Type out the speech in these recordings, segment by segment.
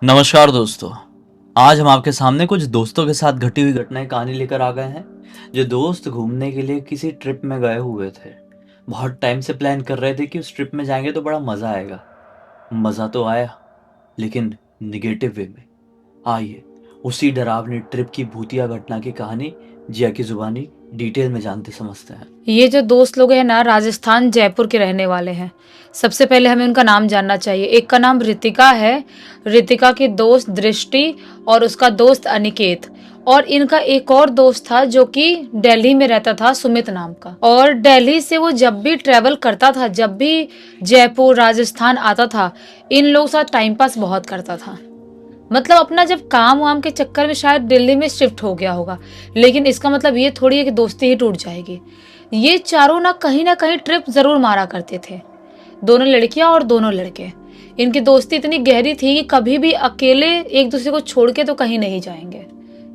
नमस्कार दोस्तों। आज हम आपके सामने कुछ दोस्तों के साथ घटी हुई घटनाएं कहानी लेकर आ गए हैं। जो दोस्त घूमने के लिए किसी ट्रिप में गए हुए थे, बहुत टाइम से प्लान कर रहे थे कि उस ट्रिप में जाएंगे तो बड़ा मज़ा आएगा। मज़ा तो आया, लेकिन निगेटिव वे में। आइए उसी डरावनी ट्रिप की भूतिया घटना की कहानी जिया की जुबानी डिटेल में जानते समझते हैं। ये जो दोस्त लोग हैं ना, राजस्थान जयपुर के रहने वाले हैं। सबसे पहले हमें उनका नाम जानना चाहिए। एक का नाम रितिका है, रितिका की दोस्त दृष्टि और उसका दोस्त अनिकेत। और इनका एक और दोस्त था जो कि दिल्ली में रहता था, सुमित नाम का। और दिल्ली से वो जब भी ट्रेवल करता था, जब भी जयपुर राजस्थान आता था, इन लोगों के साथ टाइम पास बहुत करता था। मतलब अपना जब काम वाम के चक्कर में शायद दिल्ली में शिफ्ट हो गया होगा, लेकिन इसका मतलब ये थोड़ी है कि दोस्ती ही टूट जाएगी। ये चारों ना कहीं ट्रिप जरूर मारा करते थे, दोनों लड़कियां और दोनों लड़के। इनकी दोस्ती इतनी गहरी थी कि कभी भी अकेले एक दूसरे को छोड़ के तो कहीं नहीं जाएंगे,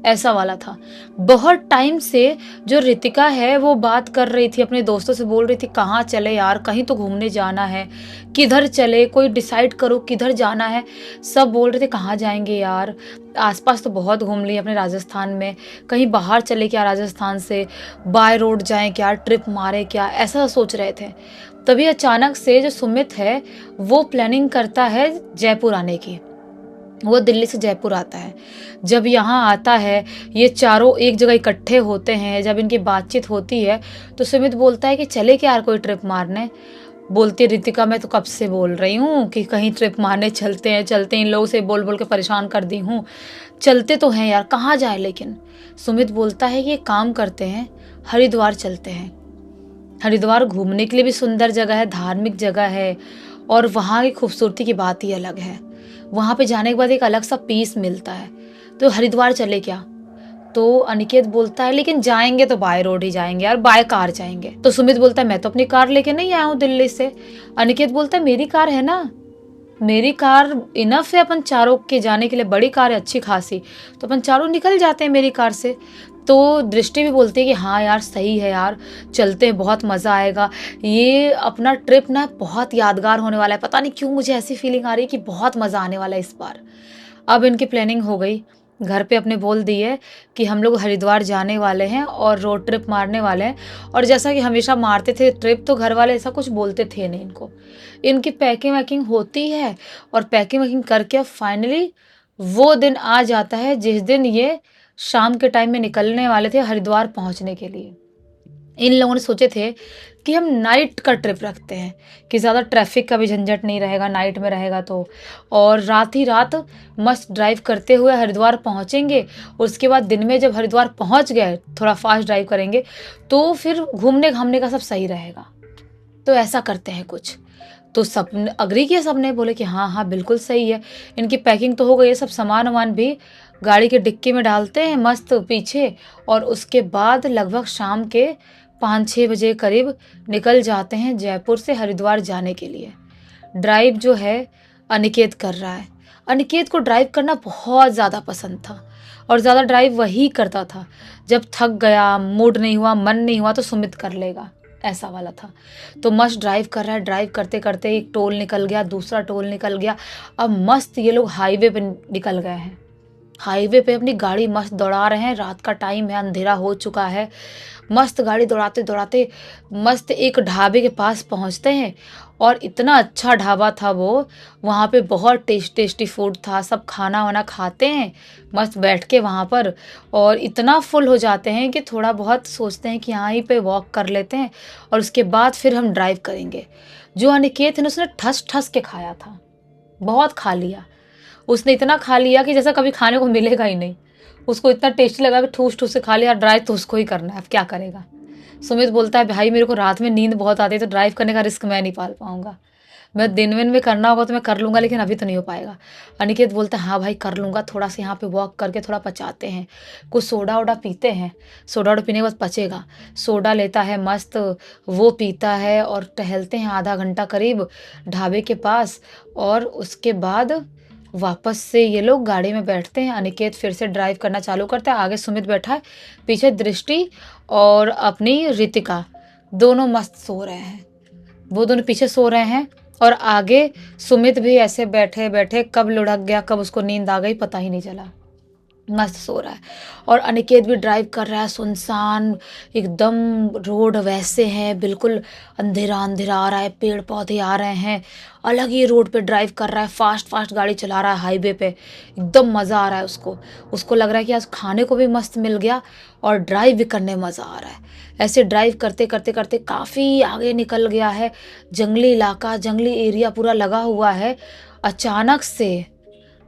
ऐसा वाला था। बहुत टाइम से जो रितिका है वो बात कर रही थी अपने दोस्तों से, बोल रही थी कहाँ चले यार, कहीं तो घूमने जाना है, किधर चले, कोई डिसाइड करो किधर जाना है। सब बोल रहे थे कहाँ जाएंगे यार, आसपास तो बहुत घूम लिए अपने राजस्थान में, कहीं बाहर चले क्या, राजस्थान से बाय रोड जाएं क्या, ट्रिप मारे क्या, ऐसा सोच रहे थे। तभी अचानक से जो सुमित है वो प्लानिंग करता है जयपुर आने की। वो दिल्ली से जयपुर आता है। जब यहाँ आता है, ये चारों एक जगह इकट्ठे होते हैं, जब इनकी बातचीत होती है तो सुमित बोलता है कि चले क्या यार कोई ट्रिप मारने। बोलती है रितिका मैं तो कब से बोल रही हूँ कि कहीं ट्रिप मारने चलते हैं चलते हैं, इन लोगों से बोल बोल के परेशान कर दी हूँ। चलते तो हैं यार, कहाँ जाए लेकिन। सुमित बोलता है कि एक काम करते हैं, हरिद्वार चलते हैं। हरिद्वार घूमने के लिए भी सुंदर जगह है, धार्मिक जगह है, और वहाँ की खूबसूरती की बात ही अलग है। वहाँ पे जाने के बाद एक अलग सा पीस मिलता है। तो हरिद्वार चले क्या। तो अनिकेत बोलता है लेकिन जाएंगे तो बाय रोड ही जाएंगे यार, बाय कार जाएंगे। तो सुमित बोलता है मैं तो अपनी कार लेके नहीं आया हूँ दिल्ली से। अनिकेत बोलता है मेरी कार है ना, मेरी कार इनफ है अपन चारों के जाने के लिए, बड़ी कार है अच्छी खासी, तो अपन चारों निकल जाते हैं मेरी कार से। तो दृष्टि भी बोलती है कि हाँ यार सही है यार, चलते हैं, बहुत मज़ा आएगा। ये अपना ट्रिप ना बहुत यादगार होने वाला है, पता नहीं क्यों मुझे ऐसी फीलिंग आ रही है कि बहुत मज़ा आने वाला है इस बार। अब इनकी प्लानिंग हो गई, घर पे अपने बोल दी है कि हम लोग हरिद्वार जाने वाले हैं और रोड ट्रिप मारने वाले हैं। और जैसा कि हमेशा मारते थे ट्रिप, तो घर वाले ऐसा कुछ बोलते थे नहीं इनको। इनकी पैकिंग वैकिंग होती है, और पैकिंग वैकिंग करके फाइनली वो दिन आ जाता है जिस दिन ये शाम के टाइम में निकलने वाले थे हरिद्वार पहुंचने के लिए। इन लोगों ने सोचे थे कि हम नाइट का ट्रिप रखते हैं, कि ज़्यादा ट्रैफिक का भी झंझट नहीं रहेगा नाइट में रहेगा तो। और रात ही रात मस्त ड्राइव करते हुए हरिद्वार पहुंचेंगे। उसके बाद दिन में जब हरिद्वार पहुंच गए, थोड़ा फास्ट ड्राइव करेंगे, तो फिर घूमने घामने का सब सही रहेगा। तो ऐसा करते हैं कुछ। तो सब ने अग्री किया, सबने बोले कि हाँ हाँ बिल्कुल सही है। इनकी पैकिंग तो हो गई है, सब सामान वामान भी गाड़ी के डिक्की में डालते हैं मस्त पीछे। और उसके बाद लगभग शाम के 5-6 बजे करीब निकल जाते हैं जयपुर से हरिद्वार जाने के लिए। ड्राइव जो है अनिकेत कर रहा है। अनिकेत को ड्राइव करना बहुत ज़्यादा पसंद था, और ज़्यादा ड्राइव वही करता था। जब थक गया, मूड नहीं हुआ, मन नहीं हुआ, तो सुमित कर लेगा, ऐसा वाला था। तो मस्त ड्राइव कर रहा है, ड्राइव करते करते एक टोल निकल गया, दूसरा टोल निकल गया। अब मस्त ये लोग हाईवे पे निकल गए हैं। हाईवे पे अपनी गाड़ी मस्त दौड़ा रहे हैं, रात का टाइम है, अंधेरा हो चुका है। मस्त गाड़ी दौड़ाते दौड़ाते मस्त एक ढाबे के पास पहुंचते हैं। और इतना अच्छा ढाबा था वो, वहाँ पे बहुत टेस्टी फूड था, सब खाना वाना खाते हैं मस्त बैठ के वहाँ पर। और इतना फुल हो जाते हैं कि थोड़ा बहुत सोचते हैं कि यहाँ पे वॉक कर लेते हैं, और उसके बाद फिर हम ड्राइव करेंगे। जो अनिकेत है ना, उसने ठस ठस के खाया था, बहुत खा लिया। उसने इतना खा लिया कि जैसा कभी खाने को मिलेगा ही नहीं। उसको इतना टेस्टी लगा कि ठूस ठूस से खा लिया। ड्राइव तो उसको ही करना है, अब क्या करेगा। सुमित बोलता है भाई मेरे को रात में नींद बहुत आती है, तो ड्राइव करने का रिस्क मैं नहीं पाल पाऊंगा। मैं दिन में करना होगा तो मैं कर लूंगा, लेकिन अभी तो नहीं हो पाएगा। अनिकेत बोलता है हाँ भाई कर लूंगा, थोड़ा सा यहाँ पे वॉक करके थोड़ा पचाते हैं, कुछ सोडा वोडा पीते हैं, सोडा वोडा पीने के बाद पचेगा। सोडा लेता है मस्त, वो पीता है, और टहलते हैं आधा घंटा करीब ढाबे के पास। और उसके बाद वापस से ये लोग गाड़ी में बैठते हैं। अनिकेत फिर से ड्राइव करना चालू करता है, आगे सुमित बैठा है, पीछे दृष्टि और अपनी रितिका, दोनों मस्त सो रहे हैं। वो दोनों पीछे सो रहे हैं, और आगे सुमित भी ऐसे बैठे-बैठे कब लुढ़क गया, कब उसको नींद आ गई पता ही नहीं चला। मस्त सो रहा है और अनिकेत भी ड्राइव कर रहा है, सुनसान एकदम रोड वैसे हैं, बिल्कुल अंधेरा-अंधेरा आ रहा है, पेड़-पौधे आ रहे हैं, अलग ही रोड पे ड्राइव कर रहा है, फ़ास्ट-फ़ास्ट गाड़ी चला रहा है हाईवे पे, एकदम मज़ा आ रहा है उसको। उसको लग रहा है कि आज खाने को भी मस्त मिल गया और ड्राइव भी करने में मज़ा आ रहा है। ऐसे ड्राइव करते-करते काफ़ी आगे निकल गया है, जंगली इलाका, जंगली एरिया पूरा लगा हुआ है। अचानक से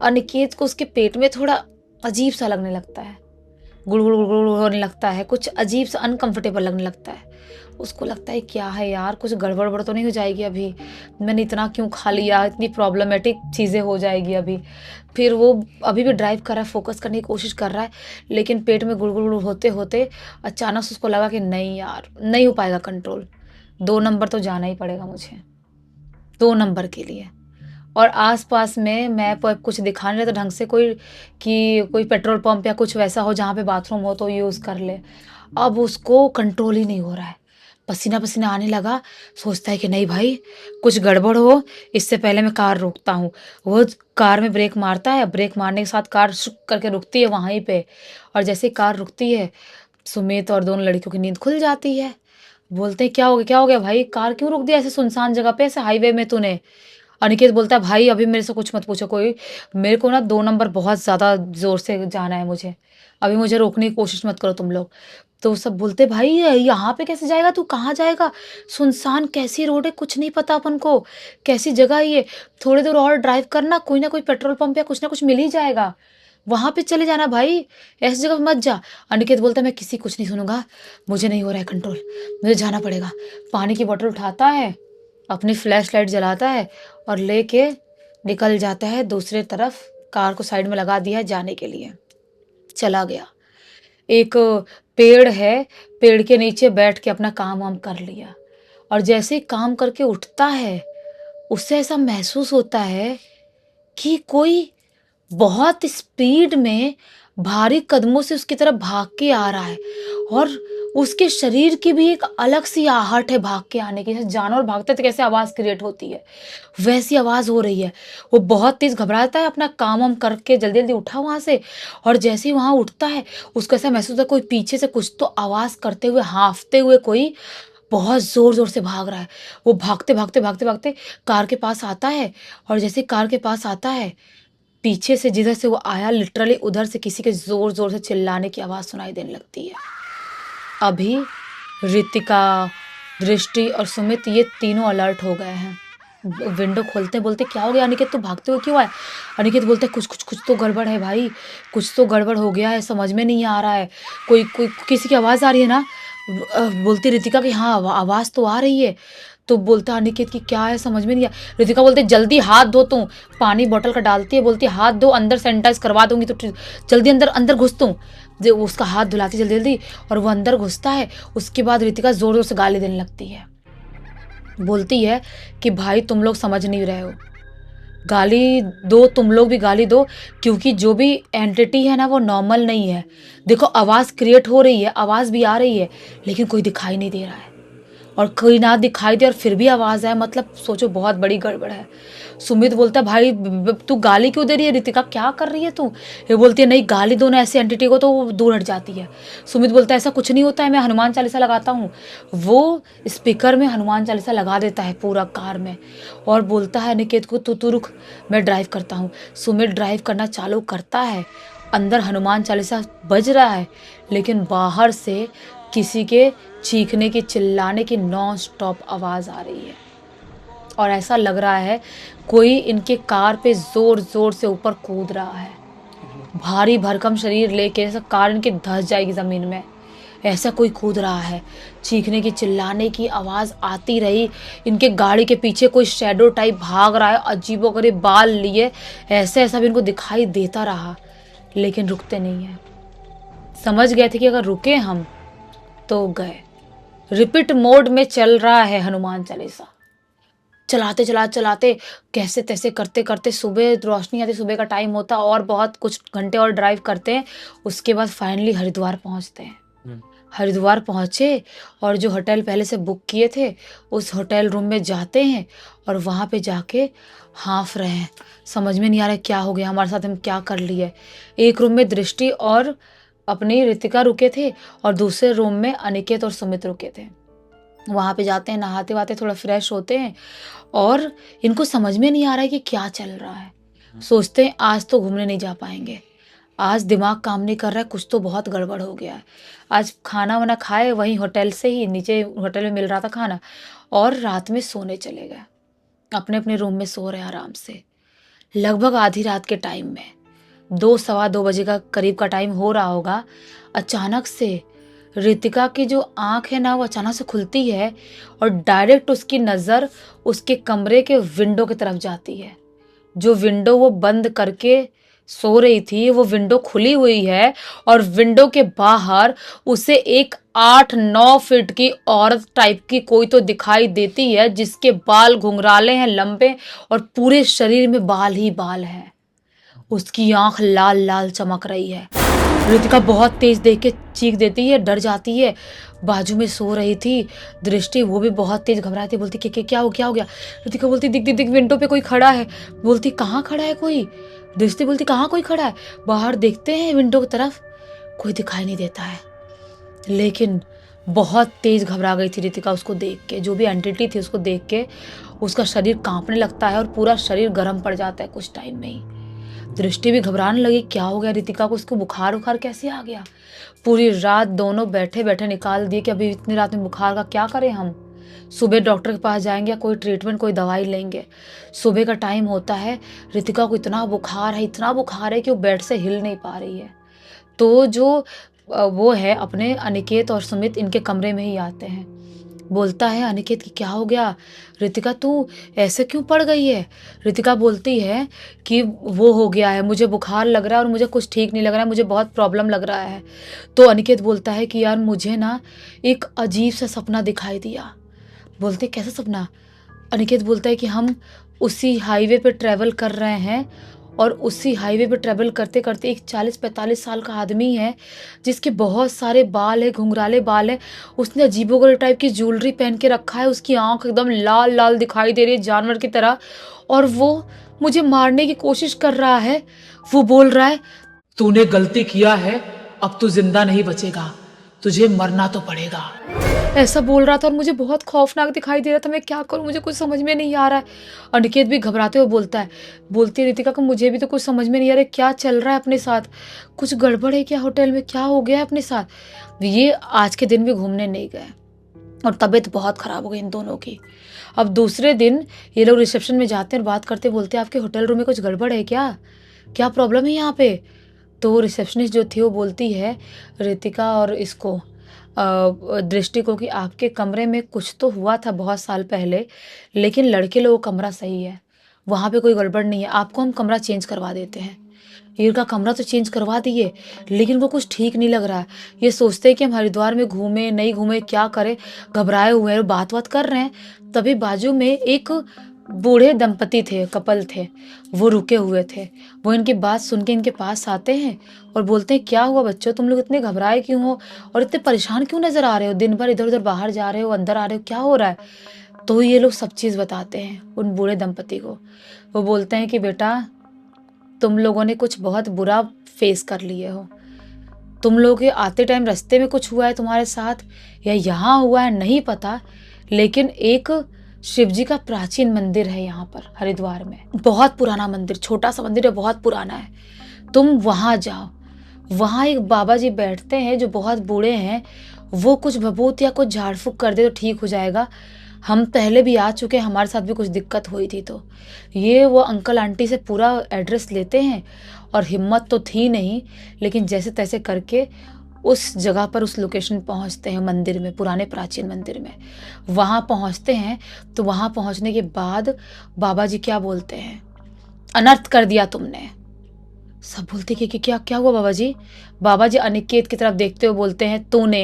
अनिकेत को उसके पेट में थोड़ा अजीब सा लगने लगता है, गुड़गुड़ गुड़गुड़ होने लगता है, कुछ अजीब सा अनकंफर्टेबल लगने लगता है। उसको लगता है क्या है यार, कुछ गड़बड़ तो नहीं हो जाएगी अभी, मैंने इतना क्यों खा लिया, इतनी प्रॉब्लमेटिक चीज़ें हो जाएगी अभी। फिर वो अभी भी ड्राइव कर रहा है, फोकस करने की कोशिश कर रहा है, लेकिन पेट में गुड़गुड़ होते होते अचानक से उसको लगा कि नहीं यार, नहीं हो पाएगा कंट्रोल, 2 नंबर तो जाना ही पड़ेगा मुझे, 2 नंबर के लिए। और आस-पास में मैप वैप कुछ दिखा नहीं रहा था ढंग से कोई, कि कोई पेट्रोल पंप या कुछ वैसा हो जहाँ पे बाथरूम हो तो यूज़ कर ले। अब उसको कंट्रोल ही नहीं हो रहा है। पसीना-पसीना आने लगा, सोचता है कि नहीं भाई, कुछ गड़बड़ हो, इससे पहले मैं कार रोकता हूँ। वो कार में ब्रेक मारता है, ब्रेक मारने के साथ कार शुक करके रुकती है वहीं पे, और जैसे ही कार रुकती है, सुमित और दोनों लड़कियों की नींद खुल जाती है। बोलते हैं, "क्या हो गया? क्या हो गया भाई? कार क्यों रोक दिया ऐसे सुनसान जगह पे, ऐसे हाईवे में तूने?" अनिकेत बोलता है, भाई अभी मेरे से कुछ मत पूछो कोई, मेरे को ना 2 नंबर बहुत ज़्यादा ज़ोर से जाना है मुझे, अभी मुझे रोकने की कोशिश मत करो तुम लोग। तो सब बोलते, भाई यहाँ पे कैसे जाएगा तू, कहाँ जाएगा, सुनसान कैसी रोड है, कुछ नहीं पता अपन को, कैसी जगह है ये, थोड़ी दूर और ड्राइव करना, कोई ना कोई पेट्रोल पंप या कुछ ना कुछ मिल ही जाएगा, वहाँ पे चले जाना भाई, ऐसी जगह पे मत जा। अनिकेत बोलता है, मैं किसी कुछ नहीं सुनूंगा, मुझे नहीं हो रहा है कंट्रोल, मुझे जाना पड़ेगा। पानी की बोतल उठाता है, अपनी फ्लैश लाइट जलाता है और लेके निकल जाता है दूसरे तरफ, कार को साइड में लगा दिया है जाने के लिए, चला गया। एक पेड़ है, पेड़ के नीचे बैठ के अपना काम वाम कर लिया, और जैसे ही काम करके उठता है, उससे ऐसा महसूस होता है कि कोई बहुत स्पीड में भारी कदमों से उसकी तरफ भाग के आ रहा है, और उसके शरीर की भी एक अलग सी आहट है भाग के आने की, जैसे जानवर भागते तो कैसे आवाज़ क्रिएट होती है, वैसी आवाज़ हो रही है। वो बहुत तेज़ घबराता है, अपना काम वाम करके जल्दी-जल्दी उठा वहाँ से, और जैसे ही वहाँ उठता है, उसको ऐसा महसूस होता है कोई पीछे से कुछ तो आवाज़ करते हुए, हाँफते हुए कोई बहुत ज़ोर-ज़ोर से भाग रहा है। वो भागते-भागते कार के पास आता है, और जैसे ही कार के पास आता है, पीछे से जिधर से वो आया लिटरली उधर से किसी के ज़ोर-ज़ोर से चिल्लाने की आवाज़ सुनाई देने लगती है। अभी ऋतिका, दृष्टि और सुमित ये तीनों अलर्ट हो गए हैं। विंडो खोलते बोलते, क्या हो गया अनिकेत, तू भागते हुए क्यों आया? अनिकेत बोलता है, कुछ तो गड़बड़ है भाई, कुछ तो गड़बड़ हो गया है, समझ में नहीं आ रहा है, कोई कोई किसी की आवाज़ आ रही है ना? बोलती ऋतिका कि हाँ आवाज़ तो आ रही है। तो बोलता अनिकेत कि क्या है, समझ में नहीं आया। ऋतिका बोलते, जल्दी हाथ धो तू, पानी बॉटल का डालती है, बोलती है हाथ धो, अंदर सैनिटाइज करवा दूंगी तो जल्दी अंदर अंदर घुस तू। जो उसका हाथ धुलाती जल्दी जल्दी, और वो अंदर घुसता है। उसके बाद ऋतिका जोर जोर से गाली देने लगती है, बोलती है कि भाई तुम लोग समझ नहीं रहे हो, गाली दो, तुम लोग भी गाली दो, क्योंकि जो भी एंटिटी है ना वो नॉर्मल नहीं है। देखो आवाज़ क्रिएट हो रही है, आवाज़ भी आ रही है, लेकिन कोई दिखाई नहीं दे रहा है, और कोई ना दिखाई दे और फिर भी आवाज़ आए, मतलब सोचो बहुत बड़ी गड़बड़ है। सुमित बोलता है, भाई तू गाली क्यों दे रही है, ऋतिका क्या कर रही है तू? ये बोलती है, नहीं गाली दो ना ऐसी एंटिटी को तो वो दूर हट जाती है। सुमित बोलता है, ऐसा कुछ नहीं होता है, मैं हनुमान चालीसा लगाता हूँ। वो स्पीकर में हनुमान चालीसा लगा देता है पूरा कार में, और बोलता है निकेत को, तू रुक, मैं ड्राइव करता हूँ। सुमित ड्राइव करना चालू करता है, अंदर हनुमान चालीसा बज रहा है, लेकिन बाहर से किसी के चीखने की, चिल्लाने की नॉन स्टॉप आवाज़ आ रही है, और ऐसा लग रहा है कोई इनके कार पे ज़ोर ज़ोर से ऊपर कूद रहा है, भारी भरकम शरीर लेके, ऐसा कार इनके धंस जाएगी ज़मीन में, ऐसा कोई कूद रहा है। चीखने की, चिल्लाने की आवाज़ आती रही, इनके गाड़ी के पीछे कोई शैडो टाइप भाग रहा है, अजीबोगरीब बाल लिए, ऐसे ऐसा भी इनको दिखाई देता रहा, लेकिन रुकते नहीं हैं। समझ गए थे कि अगर रुके हम तो गए। रिपीट मोड में चल रहा है हनुमान चालीसा, चलाते कैसे तैसे करते करते सुबह रोशनी आती, सुबह का टाइम होता, और बहुत कुछ घंटे और ड्राइव करते हैं, उसके बाद फाइनली हरिद्वार पहुंचते हैं। हरिद्वार पहुँचे और जो होटल पहले से बुक किए थे उस होटल रूम में जाते हैं और वहाँ पे जाके हाँफ रहे हैं। समझ में नहीं आ रहा है क्या हो गया हमारे साथ, हम क्या कर लिए। एक रूम में दृष्टि और अपनी रितिका रुके थे और दूसरे रूम में अनिकेत और सुमित रुके थे। वहाँ पे जाते हैं, नहाते वहाते थोड़ा फ्रेश होते हैं और इनको समझ में नहीं आ रहा है कि क्या चल रहा है। सोचते हैं आज तो घूमने नहीं जा पाएंगे, आज दिमाग काम नहीं कर रहा है, कुछ तो बहुत गड़बड़ हो गया है। आज खाना वाना खाए वहीं होटल से ही, नीचे होटल में मिल रहा था खाना, और रात में सोने चले गए। अपने अपने रूम में सो रहे हैं आराम से। लगभग आधी रात के टाइम में 2 सवा 2 बजे का करीब का टाइम हो रहा होगा, अचानक से रितिका की जो आँख है ना वो अचानक से खुलती है और डायरेक्ट उसकी नज़र उसके कमरे के विंडो की तरफ जाती है। जो विंडो वो बंद करके सो रही थी वो विंडो खुली हुई है और विंडो के बाहर उसे एक 8-9 फीट की औरत टाइप की कोई तो दिखाई देती है, जिसके बाल घुंघराले हैं लंबे और पूरे शरीर में बाल ही बाल हैं। उसकी आंख लाल लाल चमक रही है। रितिका बहुत तेज देख के चीख देती है, डर जाती है। बाजू में सो रही थी दृष्टि, वो भी बहुत तेज घबराई थी, बोलती क्या हो गया। रितिका बोलती दिख दिख दिख विंडो पे कोई खड़ा है। बोलती कहाँ खड़ा है कोई। दृष्टि बोलती कहाँ कोई खड़ा है। बाहर देखते हैं विंडो की तरफ, कोई दिखाई नहीं देता है। लेकिन बहुत तेज घबरा गई थी रितिका उसको देख के, जो भी एंटिटी थी उसको देख के उसका शरीर कांपने लगता है और पूरा शरीर गर्म पड़ जाता है कुछ टाइम में ही। दृष्टि भी घबराने लगी, क्या हो गया रितिका को, उसको बुखार कैसे आ गया। पूरी रात दोनों बैठे बैठे निकाल दिए कि अभी इतनी रात में बुखार का क्या करें हम। सुबह डॉक्टर के पास जाएंगे या कोई ट्रीटमेंट कोई दवाई लेंगे। सुबह का टाइम होता है, रितिका को इतना बुखार है कि वो बेड से हिल नहीं पा रही है। तो जो वो है अपने अनिकेत और सुमित इनके कमरे में ही आते हैं। बोलता है अनिकेत कि क्या हो गया रितिका, तू ऐसे क्यों पड़ गई है। रितिका बोलती है कि वो हो गया है, मुझे बुखार लग रहा है और मुझे कुछ ठीक नहीं लग रहा है, मुझे बहुत प्रॉब्लम लग रहा है। तो अनिकेत बोलता है कि यार मुझे ना एक अजीब सा सपना दिखाई दिया। बोलते कैसा सपना। अनिकेत बोलता है कि हम उसी हाईवे पे ट्रैवल कर रहे हैं और उसी हाईवे पे ट्रैवल करते करते एक 40-45 साल का आदमी है जिसके बहुत सारे बाल है, घुंघराले बाल है। उसने अजीबोगरीब टाइप की ज्वेलरी पहन के रखा है, उसकी आंख एकदम लाल लाल दिखाई दे रही है जानवर की तरह, और वो मुझे मारने की कोशिश कर रहा है। वो बोल रहा है तूने गलती किया है, अब तू जिंदा नहीं बचेगा, तुझे मरना तो पड़ेगा। ऐसा बोल रहा था और मुझे बहुत खौफनाक दिखाई दे रहा था। मैं क्या करूं, मुझे कुछ समझ में नहीं आ रहा है। अनिकेत भी घबराते हुए बोलती है रितिका को मुझे भी तो कुछ समझ में नहीं आ रहा है, क्या चल रहा है अपने साथ, कुछ गड़बड़ है क्या, होटल में क्या हो गया है अपने साथ। ये आज के दिन भी घूमने नहीं गए और तबीयत बहुत खराब हो गई इन दोनों की। अब दूसरे दिन ये लोग रिसेप्शन में जाते हैं और बात करते, बोलते हैं आपके होटल रूम में कुछ गड़बड़ है क्या प्रॉब्लम है यहाँ पे। तो रिसेप्शनिस्ट जो थी वो बोलती है रितिका और इसको दृष्टि को कि आपके कमरे में कुछ तो हुआ था बहुत साल पहले, लेकिन लड़के लोगों का कमरा सही है, वहाँ पे कोई गड़बड़ नहीं है, आपको हम कमरा चेंज करवा देते हैं। इनका कमरा तो चेंज करवा दिए लेकिन वो कुछ ठीक नहीं लग रहा है। ये सोचते हैं कि हम हरिद्वार में घूमे नहीं घूमे क्या करें, घबराए हुए हैं, बात कर रहे हैं। तभी बाजू में एक बूढ़े दंपति थे, कपल थे, वो रुके हुए थे। वो इनकी बात सुन के इनके पास आते हैं और बोलते हैं क्या हुआ बच्चों, तुम लोग इतने घबराए क्यों हो और इतने परेशान क्यों नजर आ रहे हो, दिन भर इधर उधर बाहर जा रहे हो अंदर आ रहे हो, क्या हो रहा है। तो ये लोग सब चीज़ बताते हैं उन बूढ़े दंपति को। वो बोलते हैं कि बेटा तुम लोगों ने कुछ बहुत बुरा फेस कर लिए हो, तुम लोग के आते टाइम रास्ते में कुछ हुआ है तुम्हारे साथ या यहाँ हुआ है नहीं पता, लेकिन एक शिव जी का प्राचीन मंदिर है यहाँ पर हरिद्वार में, बहुत पुराना मंदिर, छोटा सा मंदिर है, बहुत पुराना है। तुम वहाँ जाओ, वहाँ एक बाबा जी बैठते हैं जो बहुत बूढ़े हैं, वो कुछ भभूत या कुछ झाड़ फूक कर दे तो ठीक हो जाएगा। हम पहले भी आ चुके हैं, हमारे साथ भी कुछ दिक्कत हुई थी। तो ये वो अंकल आंटी से पूरा एड्रेस लेते हैं और हिम्मत तो थी नहीं लेकिन जैसे तैसे करके उस जगह पर उस लोकेशन पहुंचते हैं, मंदिर में, पुराने प्राचीन मंदिर में। वहाँ पहुँचते हैं तो वहाँ पहुँचने के बाद बाबा जी क्या बोलते हैं, अनर्थ कर दिया तुमने। सब बोलते कि क्या हुआ बाबा जी। बाबा जी अनिकेत की तरफ देखते हुए बोलते हैं तूने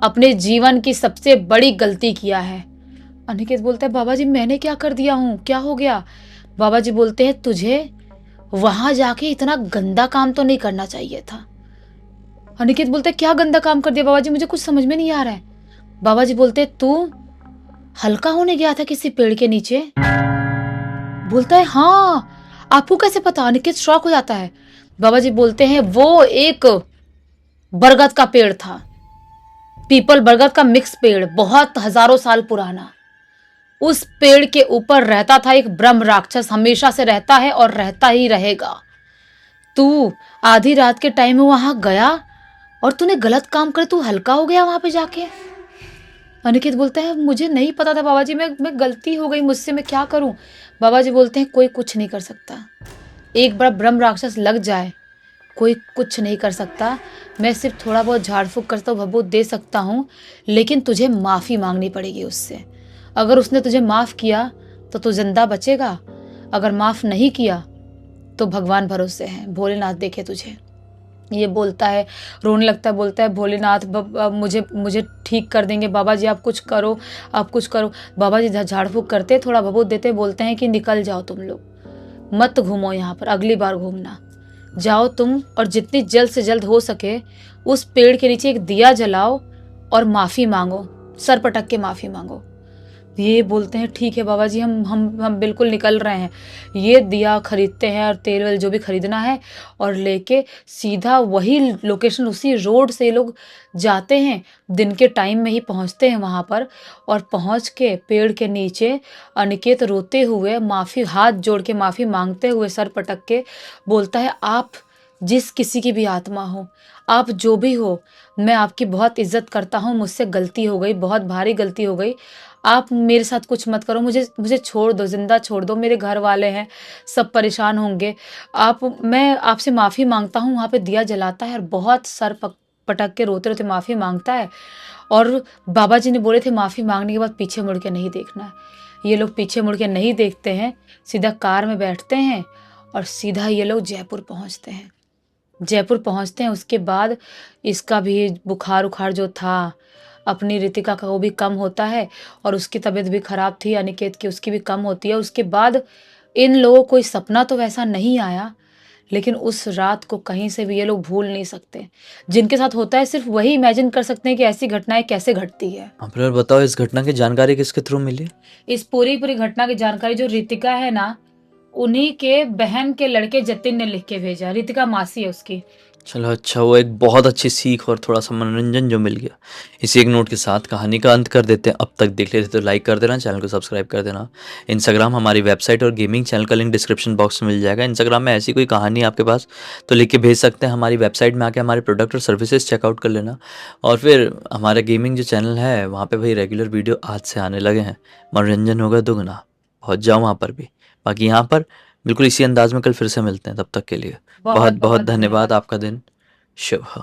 अपने जीवन की सबसे बड़ी गलती किया है। अनिकेत बोलता है बाबा जी मैंने क्या कर दिया हूँ, क्या हो गया। बाबा जी बोलते हैं तुझे वहां जाके इतना गंदा काम तो नहीं करना चाहिए था, अनिकेत बोलता है क्या गंदा काम कर दिया बाबा जी, मुझे कुछ समझ में नहीं आ रहा है। बाबा जी बोलते हैं तू हल्का होने गया था किसी पेड़ के नीचे? बोलता है हाँ, आपको कैसे पता? अनिकेत शॉक हो जाता है। बाबा जी बोलते हैं वो एक बरगद का पेड़ था, पीपल बरगद का मिक्स पेड़, बहुत हजारों साल पुराना। उस पेड़ के ऊपर रहता था एक ब्रह्म राक्षस, हमेशा से रहता है और रहता ही रहेगा। तू आधी रात के टाइम में वहां गया और तूने गलत काम कर, तू हल्का हो गया वहां पे जाके। अनिकेत बोलता है मुझे नहीं पता था बाबा जी, मैं गलती हो गई मुझसे, मैं क्या करूं? बाबा जी बोलते हैं कोई कुछ नहीं कर सकता, एक बड़ा ब्रह्म राक्षस लग जाए कोई कुछ नहीं कर सकता। मैं सिर्फ थोड़ा बहुत झाड़ फूक करता हूँ, भभूत दे सकता हूँ, लेकिन तुझे माफ़ी मांगनी पड़ेगी उससे। अगर उसने तुझे माफ़ किया तो तू जिंदा बचेगा, अगर माफ़ नहीं किया तो भगवान भरोसे हैं, भोलेनाथ देखे तुझे। ये बोलता है, रोने लगता है, बोलता है भोलेनाथ मुझे मुझे ठीक कर देंगे बाबा जी, आप कुछ करो, आप कुछ करो। बाबा जी झाड़ फूक करते, थोड़ा भभूत देते, बोलते हैं कि निकल जाओ तुम लोग, मत घूमो यहाँ पर, अगली बार घूमना, जाओ तुम और जितनी जल्द से जल्द हो सके उस पेड़ के नीचे एक दिया जलाओ और माफ़ी मांगो, सर पटक के माफ़ी मांगो। ये बोलते हैं ठीक है बाबा जी, हम बिल्कुल निकल रहे हैं। ये दिया खरीदते हैं और तेल वेल जो भी खरीदना है और लेके सीधा वही लोकेशन, उसी रोड से ये लोग जाते हैं, दिन के टाइम में ही पहुंचते हैं वहां पर। और पहुंच के पेड़ के नीचे अनिकेत रोते हुए माफ़ी, हाथ जोड़ के माफ़ी मांगते हुए सर पटक के बोलता है आप जिस किसी की भी आत्मा हो, आप जो भी हो, मैं आपकी बहुत इज्जत करता हूँ, मुझसे गलती हो गई, बहुत भारी गलती हो गई, आप मेरे साथ कुछ मत करो, मुझे मुझे छोड़ दो, जिंदा छोड़ दो, मेरे घर वाले हैं सब परेशान होंगे, मैं आपसे माफ़ी मांगता हूँ। वहाँ पे दिया जलाता है और बहुत सर पटक के रोते रोते माफ़ी मांगता है। और बाबा जी ने बोले थे माफ़ी मांगने के बाद पीछे मुड़ के नहीं देखना है। ये लोग पीछे मुड़ के नहीं देखते हैं, सीधा कार में बैठते हैं और सीधा ये लोग जयपुर पहुँचते हैं। जयपुर पहुंचते हैं, उसके बाद इसका भी बुखार उखार जो था, अपनी रितिका का वो भी कम होता है और उसकी तबीयत भी खराब थी अनिकेत की, उसकी भी कम होती है। उसके बाद इन लोगों कोई सपना तो वैसा नहीं आया, लेकिन उस रात को कहीं से भी ये लोग भूल नहीं सकते। जिनके साथ होता है सिर्फ वही इमेजिन कर सकते हैं कि ऐसी घटनाएं कैसे घटती है। आप लोग बताओ इस घटना की जानकारी किसके थ्रू मिली? इस पूरी पूरी घटना की जानकारी जो रितिका है ना, उन्हीं के बहन के लड़के जतिन ने लिख के भेजा। रितिका मासी है उसकी। चलो अच्छा, वो एक बहुत अच्छी सीख और थोड़ा सा मनोरंजन जो मिल गया। इसी एक नोट के साथ कहानी का अंत कर देते हैं। अब तक देख लेते तो लाइक कर देना, चैनल को सब्सक्राइब कर देना। इंस्टाग्राम, हमारी वेबसाइट और गेमिंग चैनल का लिंक डिस्क्रिप्शन बॉक्स में मिल जाएगा। इंस्टाग्राम में ऐसी कोई कहानी आपके पास तो लिख के भेज सकते हैं। हमारी वेबसाइट में आके हमारे प्रोडक्ट और सर्विसेज चेकआउट कर लेना। और फिर हमारा गेमिंग जो चैनल है वहाँ पर भाई रेगुलर वीडियो आज से आने लगे हैं। मनोरंजन होगा दुगना, पहुँच जाओ वहाँ पर भी। बाकी यहाँ पर बिल्कुल इसी अंदाज में कल फिर से मिलते हैं। तब तक के लिए बहुत बहुत धन्यवाद। आपका दिन शुभ हो।